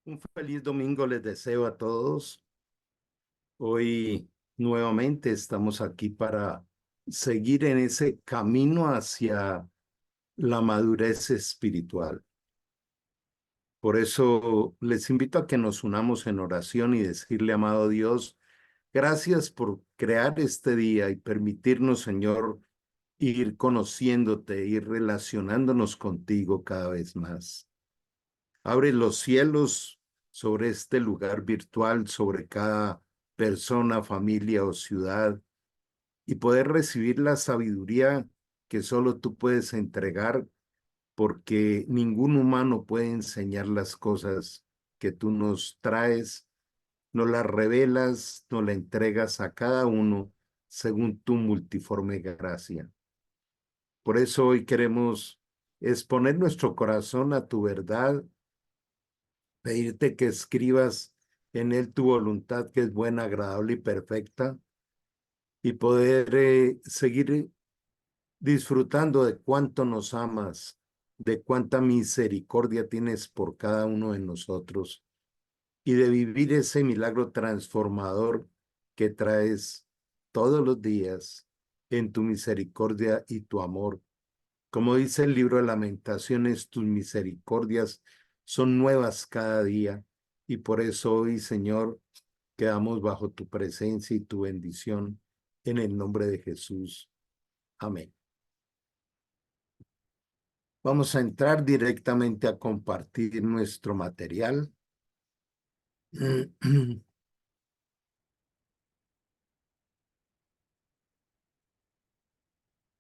Un feliz domingo les deseo a todos. Hoy nuevamente estamos aquí para seguir en ese camino hacia la madurez espiritual. Por eso les invito a que nos unamos en oración y decirle, amado Dios, gracias por crear este día y permitirnos, Señor, ir conociéndote, ir relacionándonos contigo cada vez más. Abre los cielos sobre este lugar virtual, sobre cada persona, familia o ciudad, y poder recibir la sabiduría que solo tú puedes entregar, porque ningún humano puede enseñar las cosas que tú nos traes, nos las revelas, nos las entregas a cada uno según tu multiforme gracia. Por eso hoy queremos exponer nuestro corazón a tu verdad, pedirte que escribas en él tu voluntad, que es buena, agradable y perfecta, y poder seguir disfrutando de cuánto nos amas, de cuánta misericordia tienes por cada uno de nosotros, y de vivir ese milagro transformador que traes todos los días en tu misericordia y tu amor. Como dice el libro de Lamentaciones, tus misericordias son nuevas cada día, y por eso hoy, Señor, quedamos bajo tu presencia y tu bendición en el nombre de Jesús. Amén. Vamos a entrar directamente a compartir nuestro material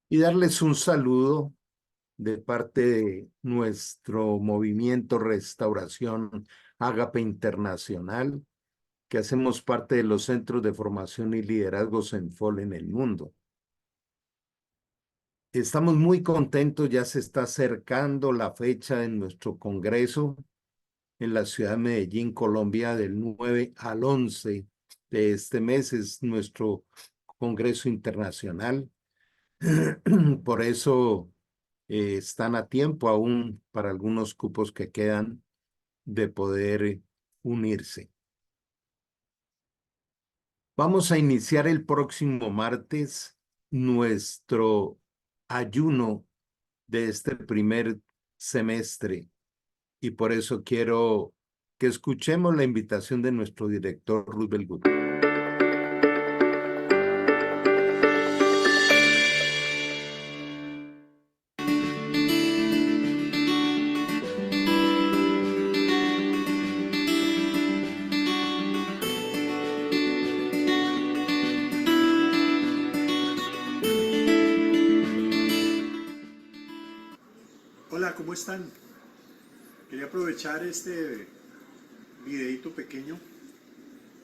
y darles un saludo de parte de nuestro movimiento Restauración Ágape Internacional, que hacemos parte de los centros de formación y liderazgo CENFOL en el mundo. Estamos muy contentos, ya se está acercando la fecha de nuestro congreso en la ciudad de Medellín, Colombia, del 9 al 11 de este mes. Es nuestro congreso internacional. Por eso están a tiempo aún para algunos cupos que quedan de poder unirse. Vamos a iniciar el próximo martes nuestro ayuno de este primer semestre, y por eso quiero que escuchemos la invitación de nuestro director Roosevelt Gutiérrez. Hola, ¿cómo están? Quería aprovechar este videito pequeño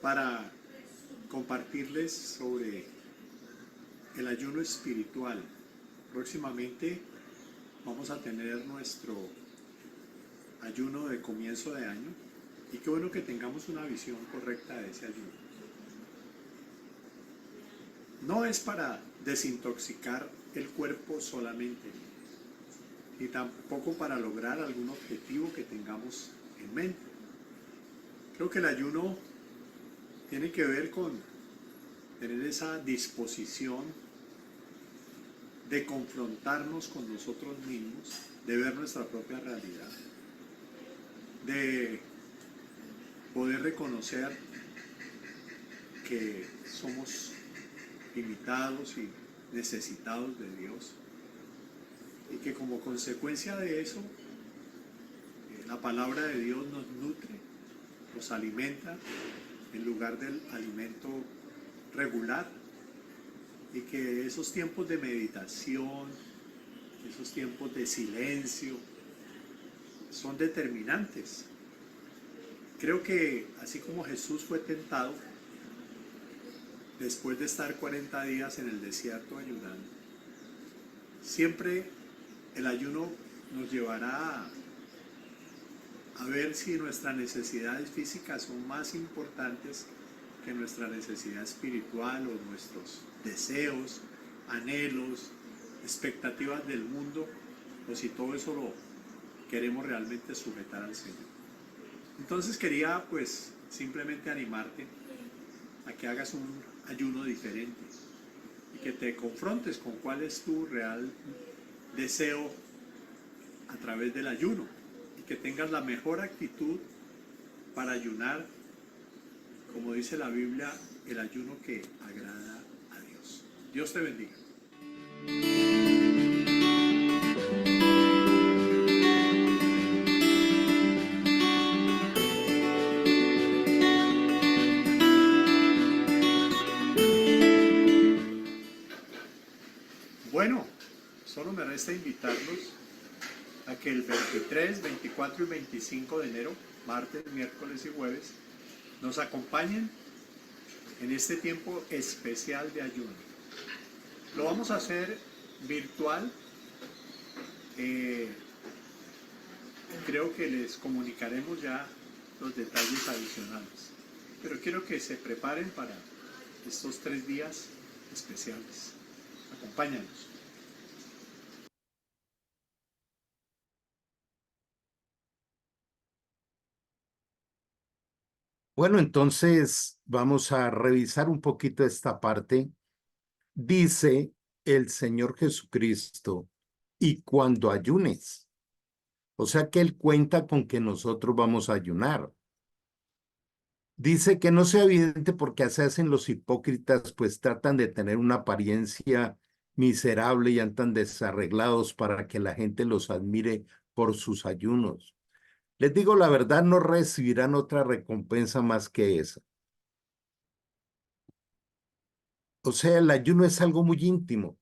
para compartirles sobre el ayuno espiritual. Próximamente vamos a tener nuestro ayuno de comienzo de año y qué bueno que tengamos una visión correcta de ese ayuno. No es para desintoxicar el cuerpo solamente, ni tampoco para lograr algún objetivo que tengamos en mente. Creo que el ayuno tiene que ver con tener esa disposición de confrontarnos con nosotros mismos, de ver nuestra propia realidad, de poder reconocer que somos limitados y necesitados de Dios, y que como consecuencia de eso, la palabra de Dios nos nutre, nos alimenta en lugar del alimento regular, y que esos tiempos de meditación, esos tiempos de silencio, son determinantes. Creo que así como Jesús fue tentado, después de estar 40 días en el desierto ayunando, siempre el ayuno nos llevará a ver si nuestras necesidades físicas son más importantes que nuestra necesidad espiritual o nuestros deseos, anhelos, expectativas del mundo, o si todo eso lo queremos realmente sujetar al Señor. Entonces quería pues simplemente animarte a que hagas un ayuno diferente y que te confrontes con cuál es tu real deseo a través del ayuno y que tengas la mejor actitud para ayunar, como dice la Biblia, el ayuno que agrada a Dios. Dios te bendiga. Bueno, solo me resta invitarlos a que el 23, 24 y 25 de enero, martes, miércoles y jueves, nos acompañen en este tiempo especial de ayuno. Lo vamos a hacer virtual. Creo que les comunicaremos ya los detalles adicionales. Pero quiero que se preparen para estos 3 días especiales. Acompáñanos. Bueno, entonces vamos a revisar un poquito esta parte. Dice el Señor Jesucristo, y cuando ayunes, o sea que Él cuenta con que nosotros vamos a ayunar. Dice que no sea evidente porque así hacen los hipócritas, pues tratan de tener una apariencia miserable y andan desarreglados para que la gente los admire por sus ayunos. Les digo la verdad, no recibirán otra recompensa más que esa. O sea, el ayuno es algo muy íntimo.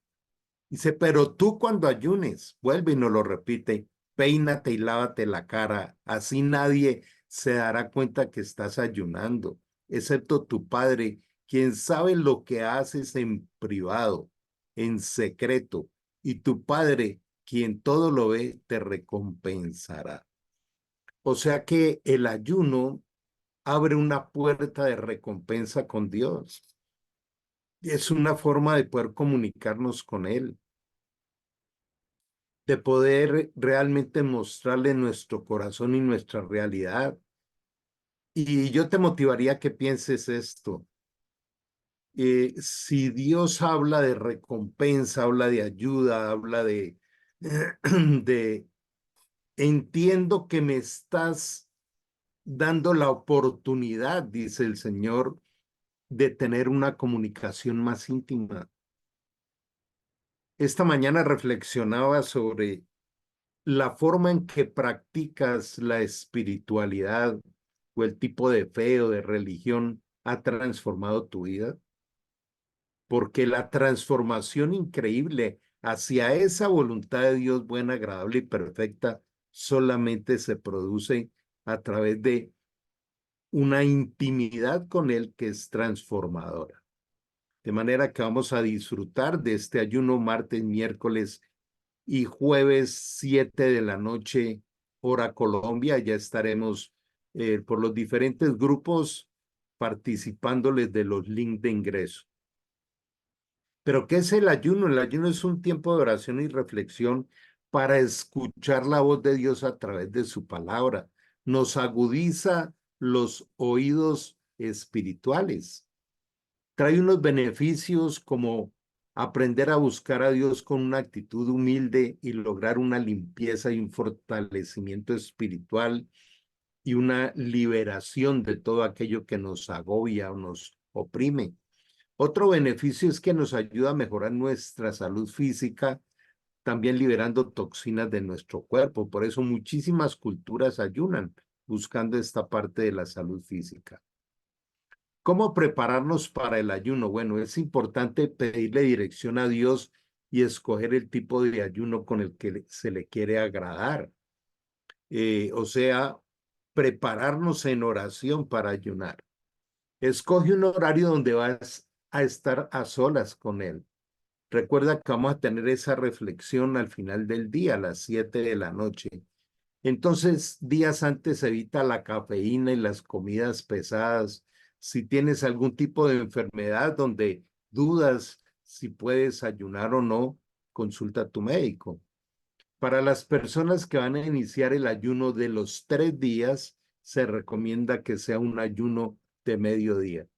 Dice, pero tú cuando ayunes, vuelve y nos lo repite, peínate y lávate la cara, así nadie se dará cuenta que estás ayunando, excepto tu padre, quien sabe lo que haces en privado, en secreto, y tu padre, quien todo lo ve, te recompensará. O sea que el ayuno abre una puerta de recompensa con Dios. Es una forma de poder comunicarnos con Él, de poder realmente mostrarle nuestro corazón y nuestra realidad. Y yo te motivaría a que pienses esto. Si Dios habla de recompensa, habla de ayuda, habla de, entiendo que me estás dando la oportunidad, dice el Señor, de tener una comunicación más íntima. Esta mañana reflexionaba sobre la forma en que practicas la espiritualidad o el tipo de fe o de religión ha transformado tu vida, porque la transformación increíble hacia esa voluntad de Dios buena, agradable y perfecta solamente se produce a través de una intimidad con Él que es transformadora. De manera que vamos a disfrutar de este ayuno martes, miércoles y jueves 7 de la noche, hora Colombia. Ya estaremos por los diferentes grupos participándoles de los links de ingreso. Pero ¿qué es el ayuno? El ayuno es un tiempo de oración y reflexión para escuchar la voz de Dios a través de su palabra. Nos agudiza los oídos espirituales. Trae unos beneficios como aprender a buscar a Dios con una actitud humilde y lograr una limpieza y un fortalecimiento espiritual y una liberación de todo aquello que nos agobia o nos oprime. Otro beneficio es que nos ayuda a mejorar nuestra salud física, también liberando toxinas de nuestro cuerpo. Por eso muchísimas culturas ayunan buscando esta parte de la salud física. ¿Cómo prepararnos para el ayuno? Bueno, es importante pedirle dirección a Dios y escoger el tipo de ayuno con el que se le quiere agradar. O sea, prepararnos en oración para ayunar. Escoge un horario donde vas a estar a solas con Él. Recuerda que vamos a tener esa reflexión al final del día, a las 7 de la noche. Entonces, días antes evita la cafeína y las comidas pesadas. Si tienes algún tipo de enfermedad donde dudas si puedes ayunar o no, consulta a tu médico. Para las personas que van a iniciar el ayuno de los 3 días, se recomienda que sea un ayuno de mediodía.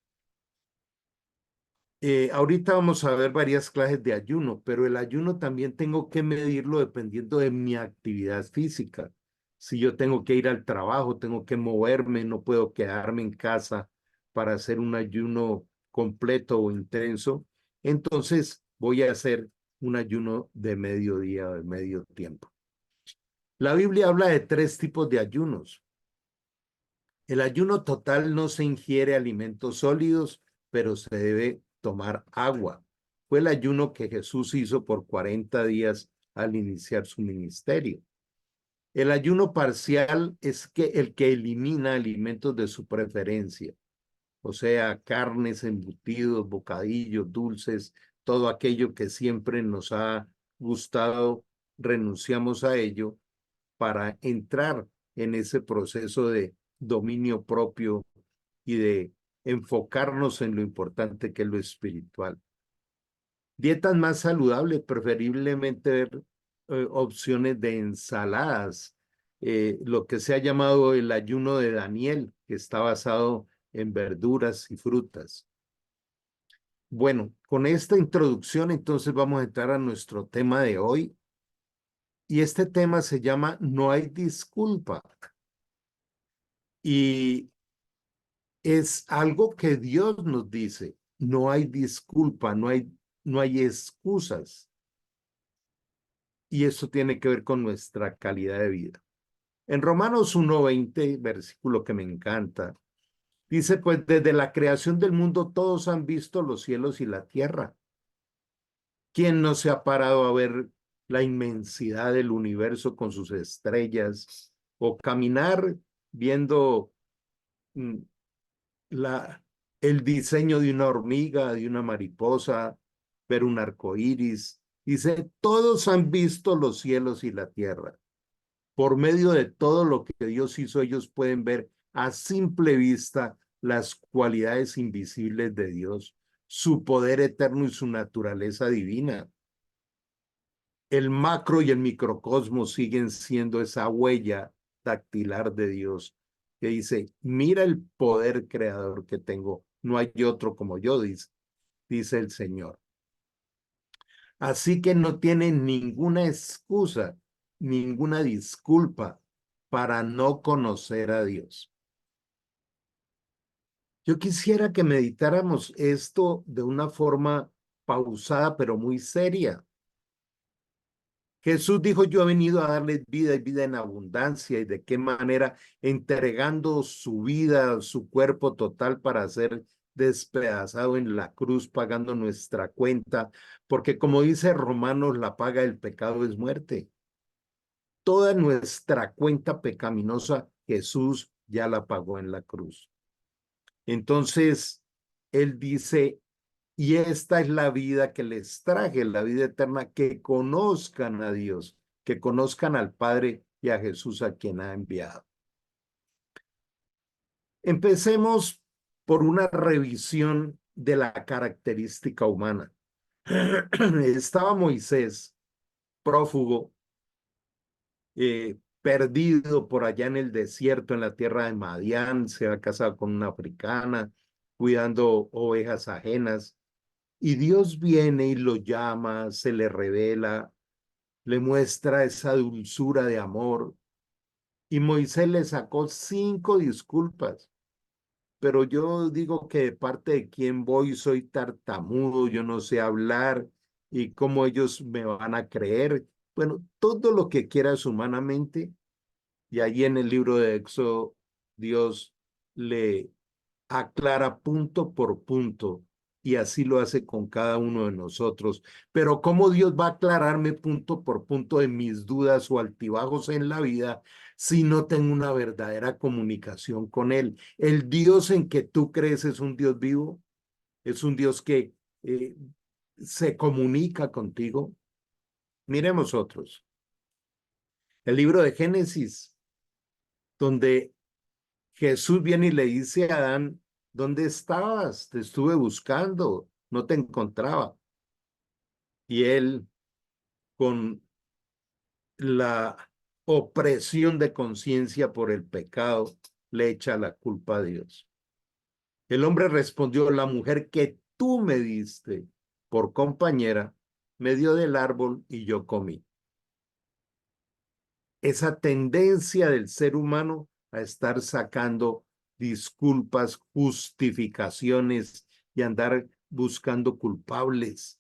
Ahorita vamos a ver varias clases de ayuno, pero el ayuno también tengo que medirlo dependiendo de mi actividad física. Si yo tengo que ir al trabajo, tengo que moverme, no puedo quedarme en casa para hacer un ayuno completo o intenso, entonces voy a hacer un ayuno de mediodía o de medio tiempo. La Biblia habla de tres tipos de ayunos. El ayuno total no se ingiere alimentos sólidos, pero se debe tomar agua. Fue el ayuno que Jesús hizo por 40 días al iniciar su ministerio. El ayuno parcial es el que elimina alimentos de su preferencia, o sea, carnes, embutidos, bocadillos, dulces, todo aquello que siempre nos ha gustado, renunciamos a ello para entrar en ese proceso de dominio propio y de enfocarnos en lo importante que es lo espiritual. Dietas más saludables, preferiblemente ver opciones de ensaladas, lo que se ha llamado el ayuno de Daniel, que está basado en verduras y frutas. Bueno, con esta introducción entonces vamos a entrar a nuestro tema de hoy, y este tema se llama No hay disculpa. Y es algo que Dios nos dice. No hay disculpa, no hay excusas. Y eso tiene que ver con nuestra calidad de vida. En Romanos 1:20, versículo que me encanta, dice, pues desde la creación del mundo todos han visto los cielos y la tierra. ¿Quién no se ha parado a ver la inmensidad del universo con sus estrellas o caminar viendo mm, la, el diseño de una hormiga, de una mariposa, ver un arco iris? Dice, todos han visto los cielos y la tierra. Por medio de todo lo que Dios hizo, ellos pueden ver a simple vista las cualidades invisibles de Dios, su poder eterno y su naturaleza divina. El macro y el microcosmos siguen siendo esa huella dactilar de Dios que dice, mira el poder creador que tengo, no hay otro como yo, dice el Señor. Así que no tienen ninguna excusa, ninguna disculpa para no conocer a Dios. Yo quisiera que meditáramos esto de una forma pausada, pero muy seria. Jesús dijo, yo he venido a darles vida y vida en abundancia, y de qué manera, entregando su vida, su cuerpo total para ser despedazado en la cruz, pagando nuestra cuenta, porque como dice Romanos, la paga del pecado es muerte. Toda nuestra cuenta pecaminosa, Jesús ya la pagó en la cruz. Entonces, él dice, y esta es la vida que les traje, la vida eterna, que conozcan a Dios, que conozcan al Padre y a Jesús a quien ha enviado. Empecemos por una revisión de la característica humana. Estaba Moisés, prófugo, perdido por allá en el desierto, en la tierra de Madián, se ha casado con una africana, cuidando ovejas ajenas. Y Dios viene y lo llama, se le revela, le muestra esa dulzura de amor. Y Moisés le sacó 5 disculpas. Pero yo digo que de parte de quién voy, soy tartamudo, yo no sé hablar, y cómo ellos me van a creer. Bueno, todo lo que quieras humanamente. Y allí en el libro de Éxodo, Dios le aclara punto por punto, y así lo hace con cada uno de nosotros. Pero ¿cómo Dios va a aclararme punto por punto de mis dudas o altibajos en la vida si no tengo una verdadera comunicación con Él? El Dios en que tú crees es un Dios vivo, es un Dios que se comunica contigo. Miremos otros. El libro de Génesis, donde Jesús viene y le dice a Adán, ¿dónde estabas? Te estuve buscando, no te encontraba. Y él, con la opresión de conciencia por el pecado, le echa la culpa a Dios. El hombre respondió, la mujer que tú me diste por compañera me dio del árbol y yo comí. Esa tendencia del ser humano a estar sacando disculpas, justificaciones y andar buscando culpables.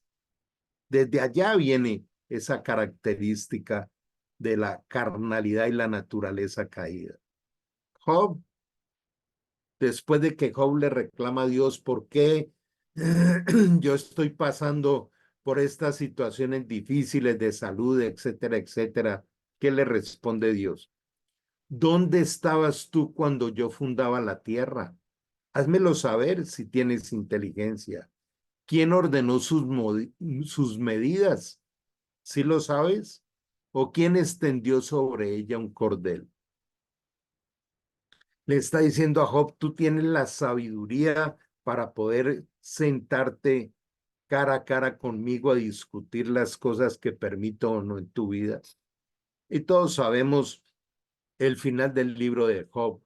Desde allá viene esa característica de la carnalidad y la naturaleza caída. Job, después de que Job le reclama a Dios, ¿por qué yo estoy pasando por estas situaciones difíciles de salud, etcétera, etcétera? ¿Qué le responde Dios? ¿Dónde estabas tú cuando yo fundaba la tierra? Házmelo saber si tienes inteligencia. ¿Quién ordenó sus medidas? ¿Sí lo sabes? ¿O quién extendió sobre ella un cordel? Le está diciendo a Job, tú tienes la sabiduría para poder sentarte cara a cara conmigo a discutir las cosas que permito o no en tu vida. Y todos sabemos el final del libro de Job,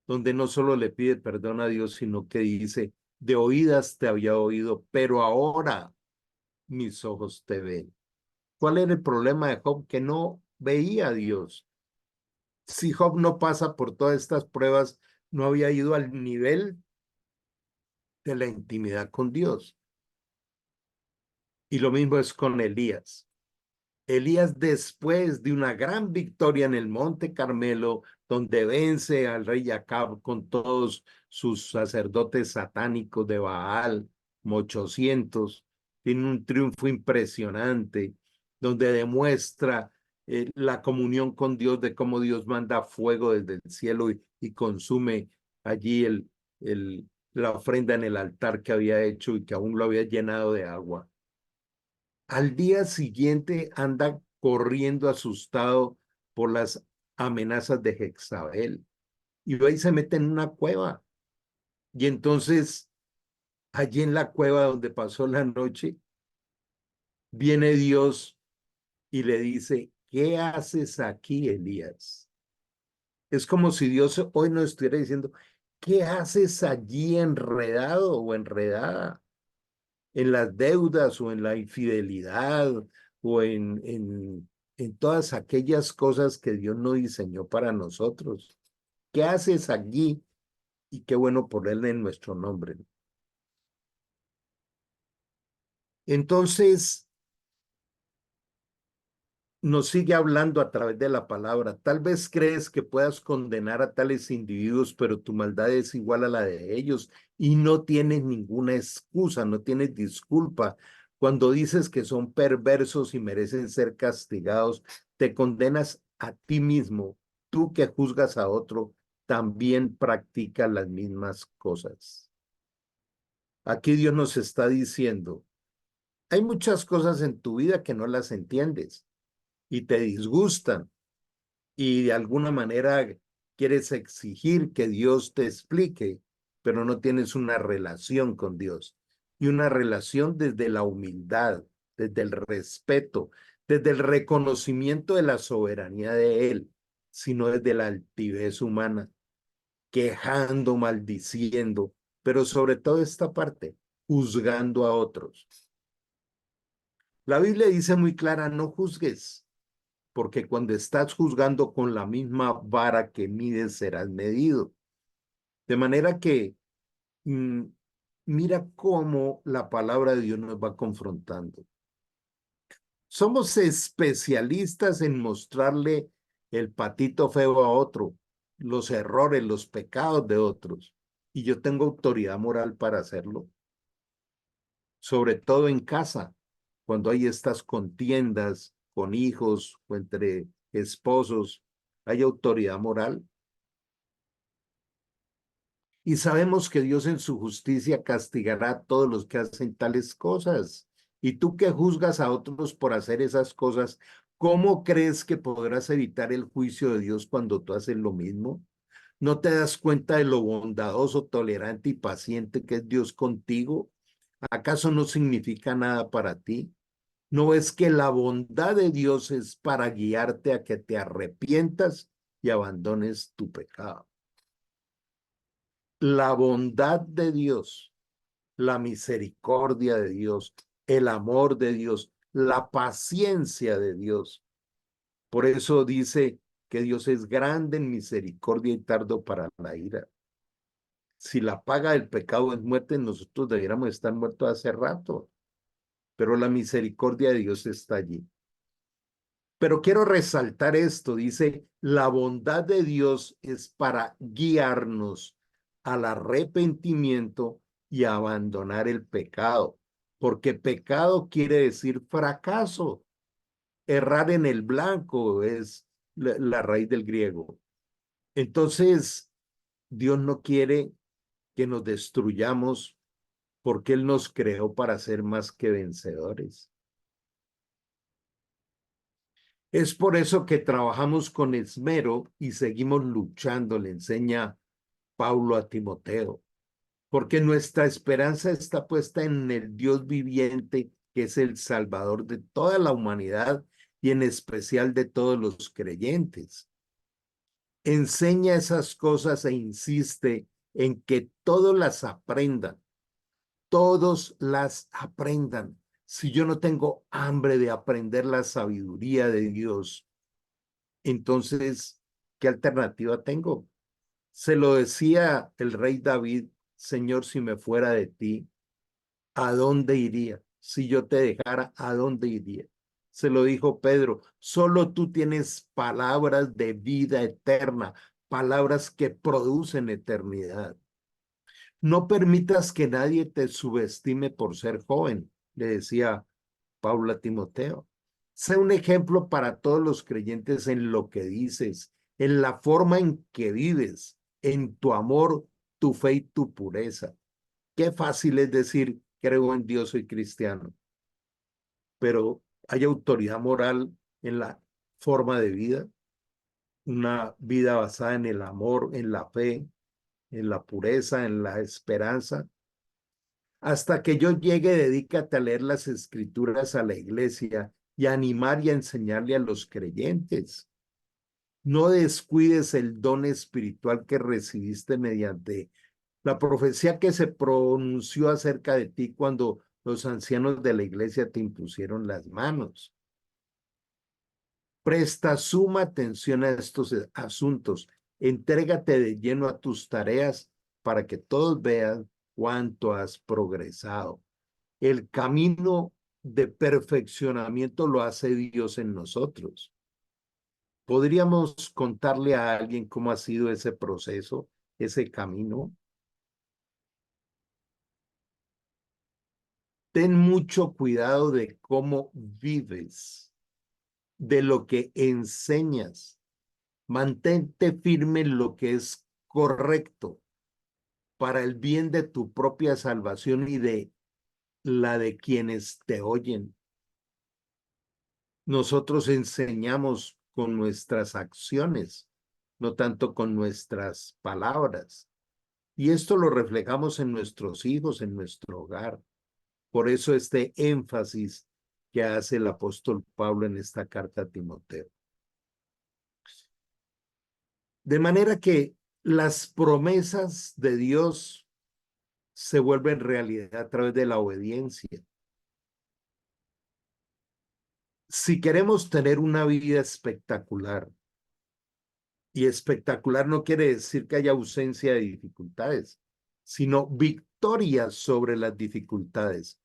donde no solo le pide perdón a Dios, sino que dice, de oídas te había oído, pero ahora mis ojos te ven. ¿Cuál era el problema de Job? Que no veía a Dios. Si Job no pasa por todas estas pruebas, no había ido al nivel de la intimidad con Dios. Y lo mismo es con Elías. Elías, después de una gran victoria en el Monte Carmelo, donde vence al rey Acab con todos sus sacerdotes satánicos de Baal, 800, tiene un triunfo impresionante, donde demuestra la comunión con Dios, de cómo Dios manda fuego desde el cielo y consume allí la ofrenda en el altar que había hecho y que aún lo había llenado de agua. Al día siguiente anda corriendo asustado por las amenazas de Jezabel y ahí se mete en una cueva. Y entonces, allí en la cueva donde pasó la noche, viene Dios y le dice, ¿qué haces aquí, Elías? Es como si Dios hoy nos estuviera diciendo, ¿qué haces allí enredado o enredada? En las deudas o en la infidelidad o en todas aquellas cosas que Dios no diseñó para nosotros. ¿Qué haces allí? Y qué bueno ponerle en nuestro nombre. Entonces, nos sigue hablando a través de la palabra. Tal vez crees que puedas condenar a tales individuos, pero tu maldad es igual a la de ellos y no tienes ninguna excusa, no tienes disculpa. Cuando dices que son perversos y merecen ser castigados, te condenas a ti mismo. Tú que juzgas a otro, también practicas las mismas cosas. Aquí Dios nos está diciendo, hay muchas cosas en tu vida que no las entiendes y te disgustan y de alguna manera quieres exigir que Dios te explique, pero no tienes una relación con Dios. Y una relación desde la humildad, desde el respeto, desde el reconocimiento de la soberanía de Él, sino desde la altivez humana, quejando, maldiciendo, pero sobre todo esta parte, juzgando a otros. La Biblia dice muy clara, no juzgues, porque cuando estás juzgando con la misma vara que mides serás medido. De manera que mm, mira cómo la palabra de Dios nos va confrontando. Somos especialistas en mostrarle el patito feo a otro, los errores, los pecados de otros. Y yo tengo autoridad moral para hacerlo, sobre todo en casa, cuando hay estas contiendas con hijos o entre esposos, hay autoridad moral. Y sabemos que Dios en su justicia castigará a todos los que hacen tales cosas. Y tú que juzgas a otros por hacer esas cosas, ¿cómo crees que podrás evitar el juicio de Dios cuando tú haces lo mismo? ¿No te das cuenta de lo bondadoso, tolerante y paciente que es Dios contigo? ¿Acaso no significa nada para ti? ¿No es que la bondad de Dios es para guiarte a que te arrepientas y abandones tu pecado? la bondad de Dios, la misericordia de Dios, el amor de Dios, la paciencia de Dios. Por eso dice que Dios es grande en misericordia y tardo para la ira. Si la paga del pecado es muerte, nosotros debiéramos estar muertos hace rato, pero la misericordia de Dios está allí. Pero quiero resaltar esto, dice, la bondad de Dios es para guiarnos al arrepentimiento y a abandonar el pecado, porque pecado quiere decir fracaso. Errar en el blanco es la raíz del griego. Entonces, Dios no quiere que nos destruyamos porque Él nos creó para ser más que vencedores. Es por eso que trabajamos con esmero y seguimos luchando, le enseña Pablo a Timoteo, porque nuestra esperanza está puesta en el Dios viviente, que es el Salvador de toda la humanidad y en especial de todos los creyentes. Enseña esas cosas e insiste en que todos las aprendan, todos las aprendan. Si yo no tengo hambre de aprender la sabiduría de Dios, entonces, ¿qué alternativa tengo? Se lo decía el rey David: Señor, si me fuera de ti, ¿a dónde iría? Si yo te dejara, ¿a dónde iría? Se lo dijo Pedro: solo tú tienes palabras de vida eterna, palabras que producen eternidad. No permitas que nadie te subestime por ser joven, le decía Pablo a Timoteo. Sé un ejemplo para todos los creyentes en lo que dices, en la forma en que vives, en tu amor, tu fe y tu pureza. Qué fácil es decir, creo en Dios, soy cristiano, pero hay autoridad moral en la forma de vida, una vida basada en el amor, en la fe, en la pureza, en la esperanza. Hasta que yo llegue, dedícate a leer las escrituras a la iglesia y a animar y a enseñarle a los creyentes. No descuides el don espiritual que recibiste mediante la profecía que se pronunció acerca de ti cuando los ancianos de la iglesia te impusieron las manos. Presta suma atención a estos asuntos. Entrégate de lleno a tus tareas para que todos vean cuánto has progresado. El camino de perfeccionamiento lo hace Dios en nosotros. ¿Podríamos contarle a alguien cómo ha sido ese proceso, ese camino? Ten mucho cuidado de cómo vives, de lo que enseñas. Mantente firme en lo que es correcto para el bien de tu propia salvación y de la de quienes te oyen. Nosotros enseñamos con nuestras acciones, no tanto con nuestras palabras. Y esto lo reflejamos en nuestros hijos, en nuestro hogar. Por eso este énfasis que hace el apóstol Pablo en esta carta a Timoteo. De manera que las promesas de Dios se vuelven realidad a través de la obediencia. Si queremos tener una vida espectacular, y espectacular no quiere decir que haya ausencia de dificultades, sino victorias sobre las dificultades.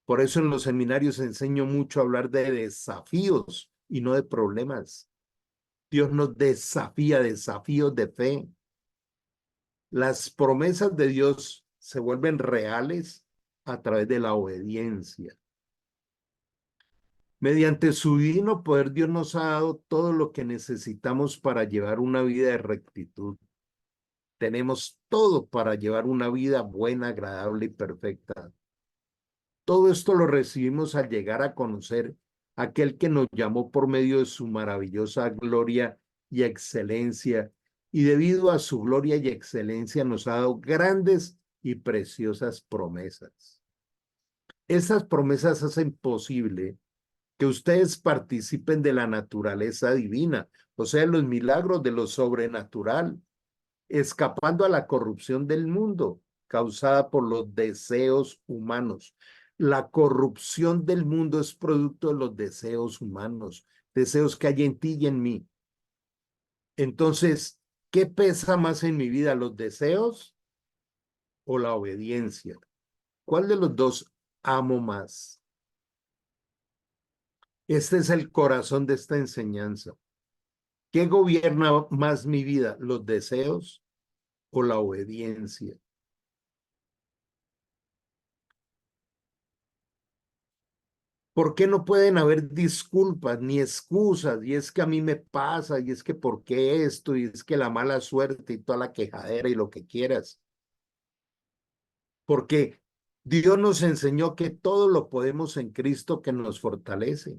Por eso en los seminarios enseño mucho a hablar de desafíos y no de problemas. Dios nos desafía, desafíos de fe. Las promesas de Dios se vuelven reales a través de la obediencia. Mediante su divino poder, Dios nos ha dado todo lo que necesitamos para llevar una vida de rectitud. Tenemos todo para llevar una vida buena, agradable y perfecta. Todo esto lo recibimos al llegar a conocer a aquel que nos llamó por medio de su maravillosa gloria y excelencia, y debido a su gloria y excelencia nos ha dado grandes y preciosas promesas. Esas promesas hacen posible que ustedes participen de la naturaleza divina, o sea, los milagros de lo sobrenatural. escapando a la corrupción del mundo causada por los deseos humanos. La corrupción del mundo es producto de los deseos humanos, deseos que hay en ti y en mí. Entonces, ¿qué pesa más en mi vida, los deseos o la obediencia? ¿Cuál de los dos amo más? Este es el corazón de esta enseñanza. ¿Qué gobierna más mi vida, los deseos o la obediencia? ¿Por qué no pueden haber disculpas ni excusas? Y es que a mí me pasa, y es que por qué esto, y es que la mala suerte y toda la quejadera y lo que quieras. Porque Dios nos enseñó que todo lo podemos en Cristo que nos fortalece.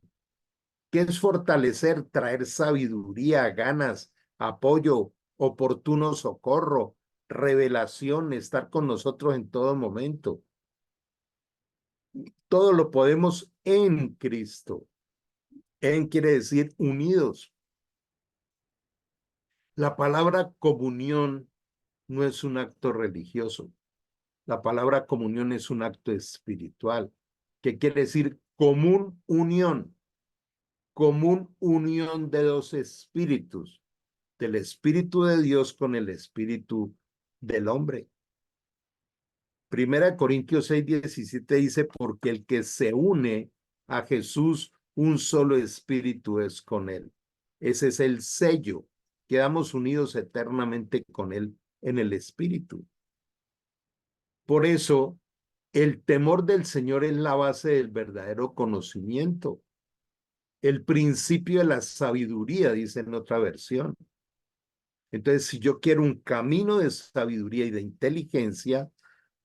¿Qué es fortalecer? Traer sabiduría, ganas, apoyo, oportuno socorro, revelación, estar con nosotros en todo momento. Todo lo podemos en Cristo. En quiere decir unidos. La palabra comunión no es un acto religioso. La palabra comunión es un acto espiritual, que quiere decir común unión de dos espíritus, del espíritu de Dios con el espíritu del hombre. Primera Corintios 6:17 dice, porque el que se une a Jesús, un solo espíritu es con él. Ese es el sello. Quedamos unidos eternamente con él en el espíritu. Por eso, el temor del Señor es la base del verdadero conocimiento. El principio de la sabiduría, dice en otra versión. Entonces, si yo quiero un camino de sabiduría y de inteligencia,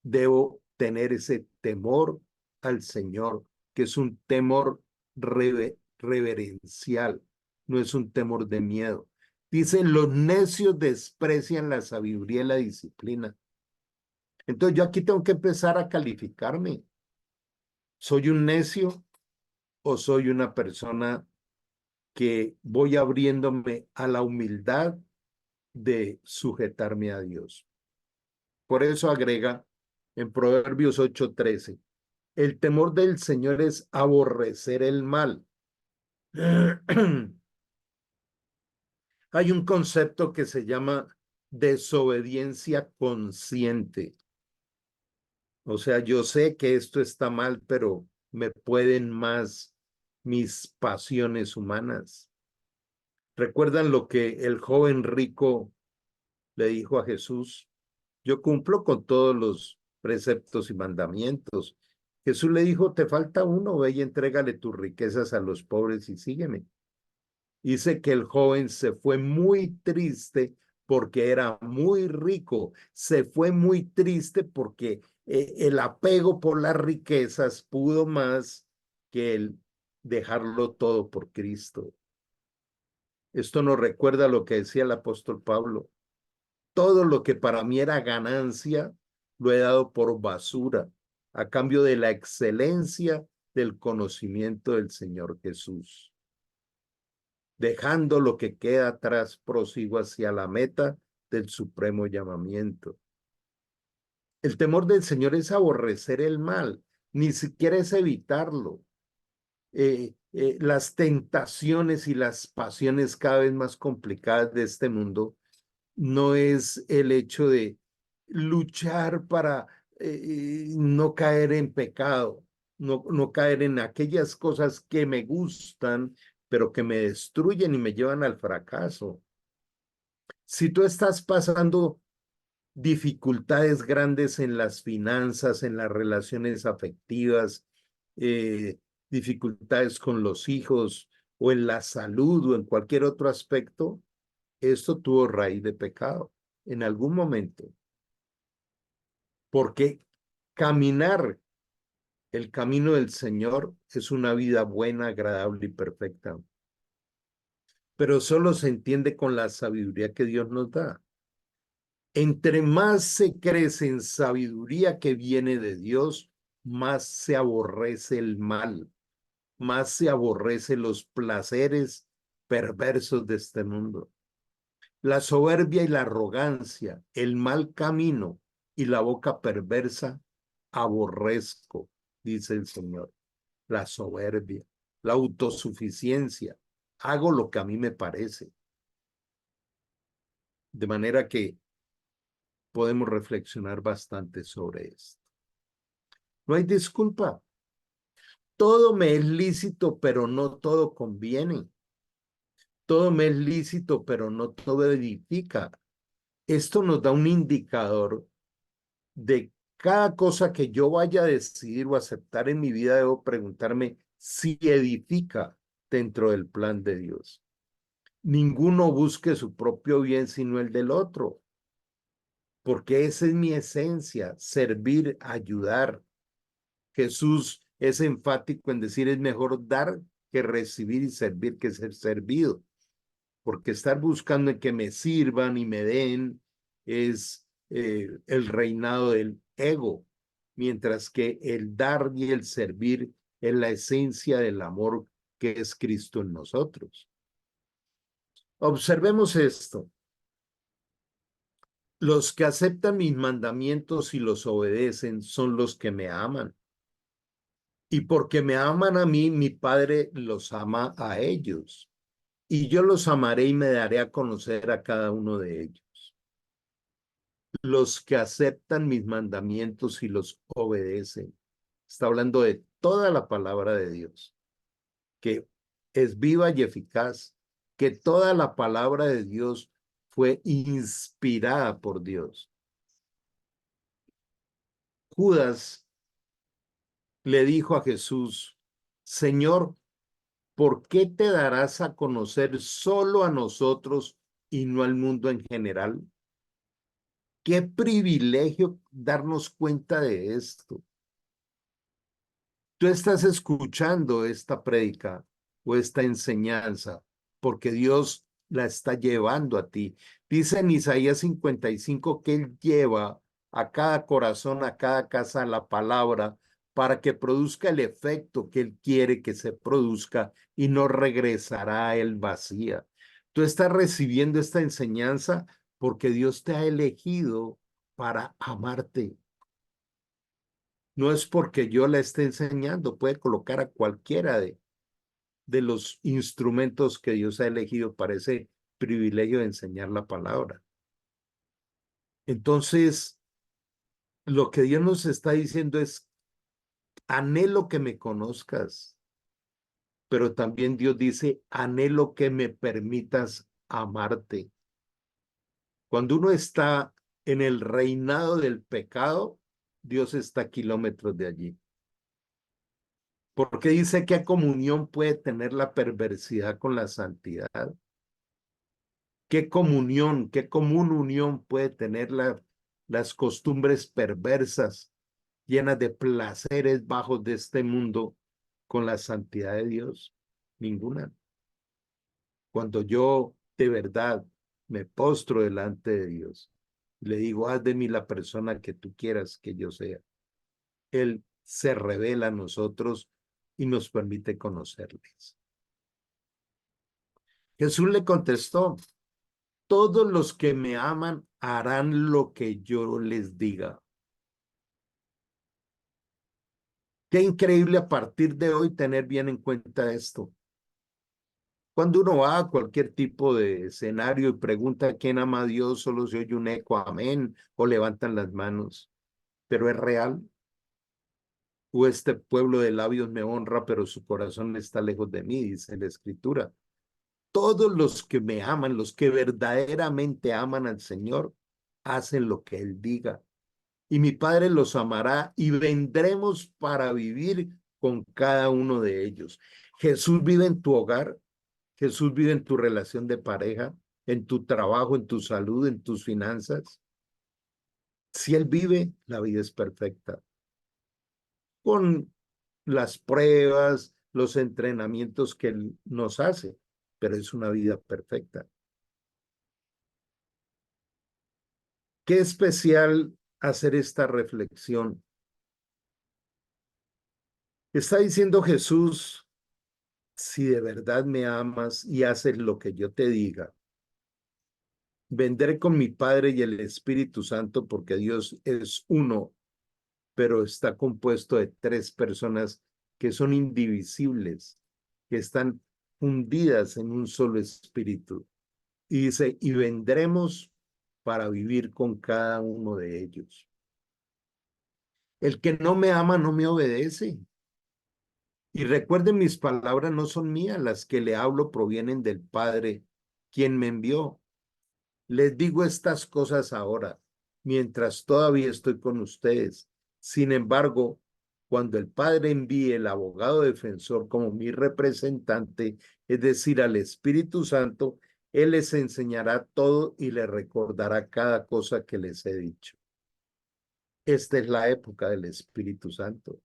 debo tener ese temor al Señor, que es un temor reverencial, no es un temor de miedo. Dicen, los necios desprecian la sabiduría y la disciplina. Entonces yo aquí tengo que empezar a calificarme. ¿Soy un necio o soy una persona que voy abriéndome a la humildad de sujetarme a Dios? Por eso agrega en Proverbios 8:13, el temor del Señor es aborrecer el mal. Hay un concepto que se llama desobediencia consciente. O sea, yo sé que esto está mal, pero me pueden más mis pasiones humanas. ¿Recuerdan lo que el joven rico le dijo a Jesús? Yo cumplo con todos los preceptos y mandamientos. Jesús le dijo, te falta uno, ve y entrégale tus riquezas a los pobres y sígueme. Dice que el joven se fue muy triste porque era muy rico, se fue muy triste porque el apego por las riquezas pudo más que el dejarlo todo por Cristo. Esto nos recuerda lo que decía el apóstol Pablo. Todo lo que para mí era ganancia, lo he dado por basura, a cambio de la excelencia del conocimiento del Señor Jesús. Dejando lo que queda atrás, prosigo hacia la meta del supremo llamamiento. El temor del Señor es aborrecer el mal, ni siquiera es evitarlo. Las tentaciones y las pasiones cada vez más complicadas de este mundo no es el hecho de luchar para no caer en pecado, no caer en aquellas cosas que me gustan, pero que me destruyen y me llevan al fracaso. Si tú estás pasando dificultades grandes en las finanzas, en las relaciones afectivas, dificultades con los hijos o en la salud o en cualquier otro aspecto, esto tuvo raíz de pecado en algún momento. Porque caminar el camino del Señor es una vida buena, agradable y perfecta. Pero solo se entiende con la sabiduría que Dios nos da. Entre más se crece en sabiduría que viene de Dios, más se aborrece el mal, más se aborrece los placeres perversos de este mundo. La soberbia y la arrogancia, el mal camino y la boca perversa, aborrezco, dice el Señor. La soberbia, la autosuficiencia, hago lo que a mí me parece. De manera que podemos reflexionar bastante sobre esto. No hay disculpa. Todo me es lícito, pero no todo conviene. Todo me es lícito, pero no todo edifica. Esto nos da un indicador de cada cosa que yo vaya a decidir o aceptar en mi vida, debo preguntarme si edifica dentro del plan de Dios. Ninguno busque su propio bien sino el del otro, porque esa es mi esencia, servir, ayudar. Jesús es enfático en decir es mejor dar que recibir y servir que ser servido, porque estar buscando en que me sirvan y me den es el reinado del ego, mientras que el dar y el servir es la esencia del amor que es Cristo en nosotros. Observemos esto. Los que aceptan mis mandamientos y los obedecen son los que me aman. Y porque me aman a mí, mi Padre los ama a ellos. Y yo los amaré y me daré a conocer a cada uno de ellos. Los que aceptan mis mandamientos y los obedecen. Está hablando de toda la palabra de Dios, que es viva y eficaz, que toda la palabra de Dios fue inspirada por Dios. Judas le dijo a Jesús, Señor, ¿por qué te darás a conocer solo a nosotros y no al mundo en general? Qué privilegio darnos cuenta de esto. Tú estás escuchando esta prédica o esta enseñanza porque Dios la está llevando a ti. Dice en Isaías 55 que Él lleva a cada corazón, a cada casa la palabra para que produzca el efecto que Él quiere que se produzca y no regresará a Él vacía. Tú estás recibiendo esta enseñanza porque Dios te ha elegido para amarte. No es porque yo la esté enseñando, puede colocar a cualquiera de los instrumentos que Dios ha elegido para ese privilegio de enseñar la palabra. Entonces, lo que Dios nos está diciendo es, anhelo que me conozcas, pero también Dios dice, anhelo que me permitas amarte. Cuando uno está en el reinado del pecado, Dios está a kilómetros de allí. Porque dice qué comunión puede tener la perversidad con la santidad. Qué comunión, qué común unión puede tener las costumbres perversas, llenas de placeres bajos de este mundo con la santidad de Dios. Ninguna. Cuando yo de verdad me postro delante de Dios, le digo, haz de mí la persona que tú quieras que yo sea. Él se revela a nosotros y nos permite conocerles. Jesús le contestó, todos los que me aman harán lo que yo les diga. Qué increíble a partir de hoy tener bien en cuenta esto. Cuando uno va a cualquier tipo de escenario y pregunta quién ama a Dios, solo se oye un eco, amén, o levantan las manos. Pero es real. O este pueblo de labios me honra, pero su corazón está lejos de mí, dice la Escritura. Todos los que me aman, los que verdaderamente aman al Señor, hacen lo que Él diga. Y mi Padre los amará y vendremos para vivir con cada uno de ellos. Jesús vive en tu hogar, Jesús vive en tu relación de pareja, en tu trabajo, en tu salud, en tus finanzas. Si Él vive, la vida es perfecta. Con las pruebas, los entrenamientos que Él nos hace, pero es una vida perfecta. Qué especial hacer esta reflexión. Está diciendo Jesús, si de verdad me amas y haces lo que yo te diga, vendré con mi Padre y el Espíritu Santo, porque Dios es uno, pero está compuesto de tres personas que son indivisibles, que están fundidas en un solo espíritu. Y dice, y vendremos para vivir con cada uno de ellos. El que no me ama no me obedece. Y recuerden, mis palabras no son mías, las que le hablo provienen del Padre, quien me envió. Les digo estas cosas ahora, mientras todavía estoy con ustedes. Sin embargo, cuando el Padre envíe el abogado defensor como mi representante, es decir, al Espíritu Santo, Él les enseñará todo y les recordará cada cosa que les he dicho. Esta es la época del Espíritu Santo.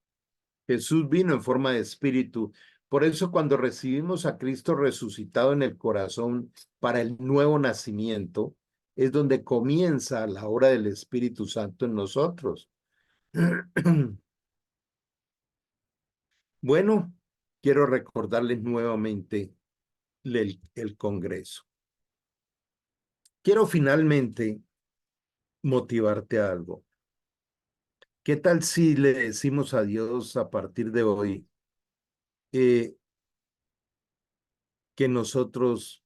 Jesús vino en forma de espíritu. Por eso cuando recibimos a Cristo resucitado en el corazón para el nuevo nacimiento, es donde comienza la obra del Espíritu Santo en nosotros. Bueno, quiero recordarles nuevamente el Congreso. Quiero finalmente motivarte a algo. ¿Qué tal si le decimos a Dios a partir de hoy que nosotros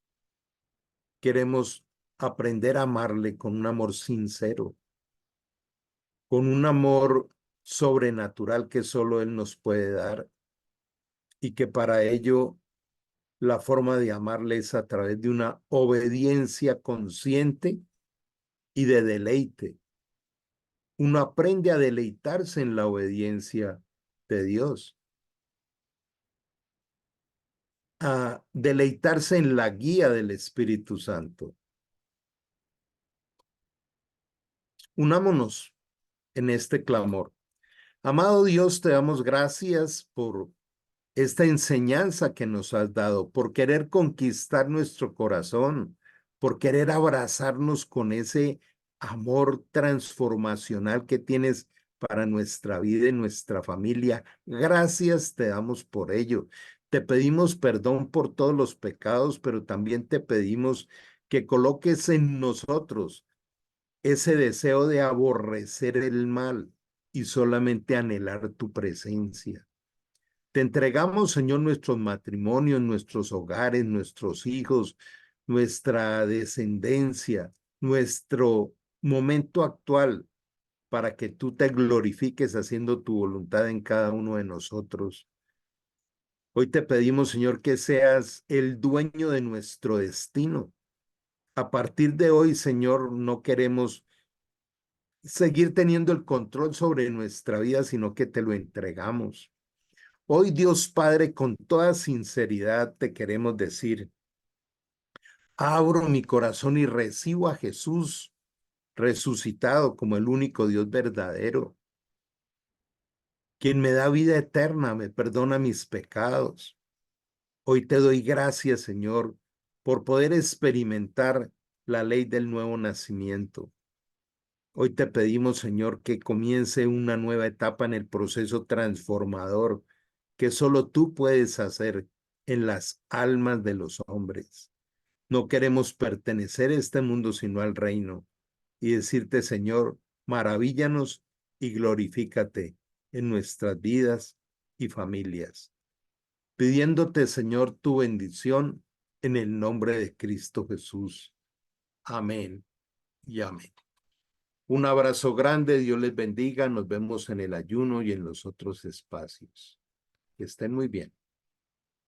queremos aprender a amarle con un amor sincero, con un amor sobrenatural que solo Él nos puede dar, y que para ello la forma de amarle es a través de una obediencia consciente y de deleite? Uno aprende a deleitarse en la obediencia de Dios, a deleitarse en la guía del Espíritu Santo. Unámonos en este clamor. Amado Dios, te damos gracias por esta enseñanza que nos has dado, por querer conquistar nuestro corazón, por querer abrazarnos con ese amor transformacional que tienes para nuestra vida y nuestra familia. Gracias te damos por ello. Te pedimos perdón por todos los pecados, pero también te pedimos que coloques en nosotros ese deseo de aborrecer el mal y solamente anhelar tu presencia. Te entregamos, Señor, nuestros matrimonios, nuestros hogares, nuestros hijos, nuestra descendencia, nuestro momento actual, para que tú te glorifiques haciendo tu voluntad en cada uno de nosotros. Hoy te pedimos, Señor, que seas el dueño de nuestro destino. A partir de hoy, Señor, no queremos seguir teniendo el control sobre nuestra vida, sino que te lo entregamos. Hoy, Dios Padre, con toda sinceridad te queremos decir, abro mi corazón y recibo a Jesús resucitado como el único Dios verdadero, quien me da vida eterna, me perdona mis pecados. Hoy te doy gracias, Señor, por poder experimentar la ley del nuevo nacimiento. Hoy te pedimos, Señor, que comience una nueva etapa en el proceso transformador que solo tú puedes hacer en las almas de los hombres. No queremos pertenecer a este mundo, sino al reino. Y decirte, Señor, maravíllanos y glorifícate en nuestras vidas y familias. Pidiéndote, Señor, tu bendición en el nombre de Cristo Jesús. Amén y amén. Un abrazo grande, Dios les bendiga, nos vemos en el ayuno y en los otros espacios. Que estén muy bien.